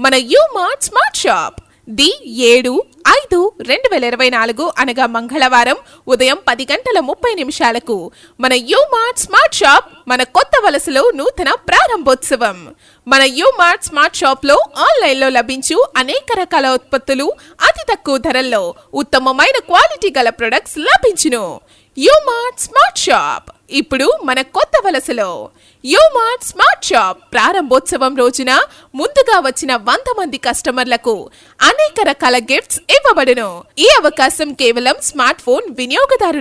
మన you mart smart shop the 7/5/2024 అనగా మంగళవారం ఉదయం 10:30 మన యూ మార్ట్ స్మార్ట్ షాప్ మన కొత్త వలసలో నూతన ప్రారంభోత్సవం. మన యూ మార్ట్ స్మార్ట్ షాప్ లో ఆన్లైన్ లో లభించు అనేక రకాల ఉత్పత్తులు అతి తక్కువ ధరల్లో ఉత్తమమైన క్వాలిటీ గల ప్రొడక్ట్స్ లభించును. యూ మార్ట్ స్మార్ట్ షాప్ ఇప్పుడు మన కొత్త వలసలో. యూ మార్ట్ స్మార్ట్ షాప్ ప్రారంభోత్సవం రోజున ముందుగా వచ్చిన 100 మంది కస్టమర్లకు అనేక రకాల గిఫ్ట్స్ ఇవ్వబడును. ఈ అవకాశం కేవలం స్మార్ట్ ఫోన్ వినియోగదారులు